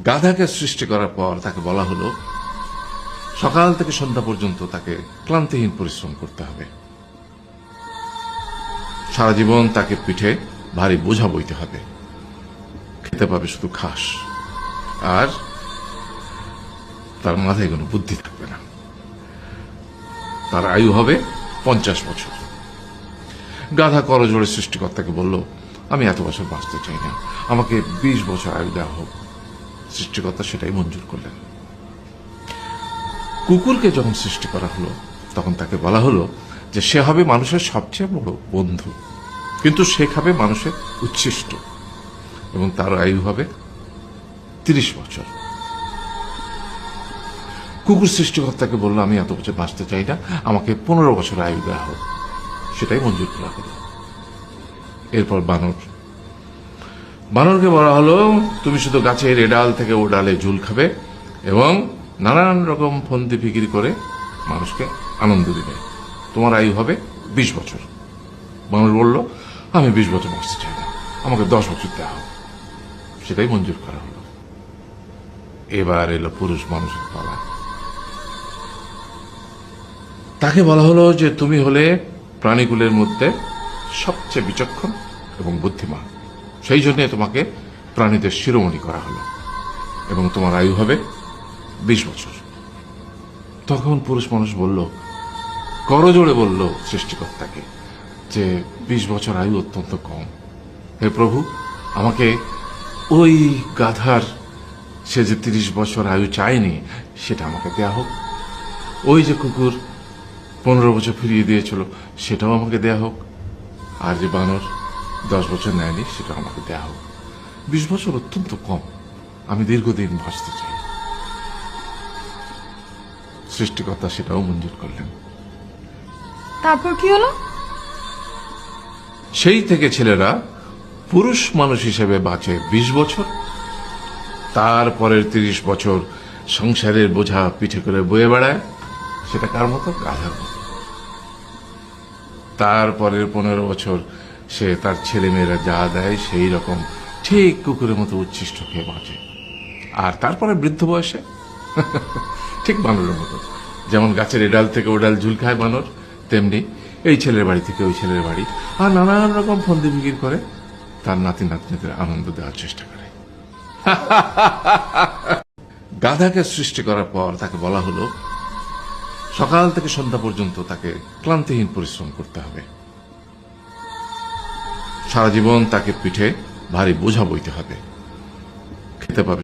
গাধাকে সৃষ্টি করার পর তাকে বলা হলো সকাল থেকে সন্ধ্যা পর্যন্ত তাকে ক্লান্তিহীন পরিশ্রম করতে হবে, সারা জীবন তাকে পিঠে ভারী বোঝা বইতে হবে, খেতে পাবে শুধু ঘাস, আর তার মাথায় কোনো বুদ্ধি থাকবে না। তার আয়ু হবে 50 বছর। গাধা করজোড়ে সৃষ্টিকর্তাকে বলল, আমি এত বছর বাঁচতে চাই না, আমাকে 20 বছর আয়ু দেওয়া হোক। সৃষ্টিকর্তা সেটাই মঞ্জুর করলেন। কুকুরকে যখন সৃষ্টি করা হলো তখন তাকে বলা হলো যে সে হবে মানুষের সবচেয়ে বড় বন্ধু, কিন্তু সে খাবে মানুষের উচ্ছিষ্ট, এবং তার আয়ু হবে 30 বছর। কুকুর সৃষ্টিকর্তাকে বলল, আমি এত বছর বাঁচতে চাই না, আমাকে 15 বছর আয়ু দেওয়া হোক। সেটাই মঞ্জুর করা হলো। এরপর বানরকে বলা হলো, তুমি শুধু গাছের এ ডাল থেকে ও ডালে ঝুল খাবে এবং নানান রকম ফন্দি ফিকির করে মানুষকে আনন্দ দিবে, তোমার আয়ু হবে 20 বছর। বানর বলল, আমি 20 বছর বাঁচতে চাই না, আমাকে 10 বছর দেওয়া হোক। সেটাই মঞ্জুর করা হলো। এবার এলো পুরুষ মানুষের পালা। তাকে বলা হলো যে তুমি হলে প্রাণীকুলের মধ্যে সবচেয়ে বিচক্ষণ এবং বুদ্ধিমান, সেই জন্য তোমাকে প্রাণীদের শিরোমণি করা হলো এবং তোমার আয়ু হবে 20 বছর। তখন পুরুষ মানুষ বলল, করজোড়ে বলল সৃষ্টিকর্তাকে যে 20 বছর আয়ু অত্যন্ত কম, হে প্রভু, আমাকে ওই গাধার সে যে 30 বছর আয়ু চায়নি সেটা আমাকে দেয়া হোক, ওই যে কুকুর 15 বছর ফিরিয়ে দিয়েছিল সেটাও আমাকে দেয়া হোক, আর যে বানর 10 বছর নেয়নি সেটাও আমাকে দেয়া হোক। 20 বছর অত্যন্ত কম, আমি দীর্ঘদিন বাঁচতে চাই। সৃষ্টিকর্তা সেটাও মঞ্জুর করলেন। তারপর কি হলো? সেই থেকে ছেলেরা পুরুষ মানুষ হিসেবে বাঁচে 20 বছর, তারপরের 30 বছর সংসারের বোঝা পিঠে করে বয়ে বেড়ায়, সেটা কার মতো? গাধার মতো। তারপরের 15 বছর সে তার ছেলেমেয়েরা যা দেয় সেই রকম ঠিক কুকুরের মতো উচ্ছিষ্ট খেয়ে বাঁচে। আর তারপরে বৃদ্ধ বয়সে ঠিক বানরের মতো, যেমন গাছের এডাল থেকে ওডাল ঝুল খায় বানর, তেমনি এই ছেলের বাড়ি থেকে ওই ছেলের বাড়ি, আর নানান রকম ফন্দি ফিকির করে তার নাতি নাতনিদের আনন্দ দেওয়ার চেষ্টা করে। গাধাকে সৃষ্টি করার পর তাকে বলা হলো সকাল থেকে সন্ধ্যা পর্যন্ত তাকে ক্লান্তিহীন পরিশ্রম করতে হবে, সারা জীবন তাকে পিঠে ভারী বোঝা বইতে হবে, খেতে পাবে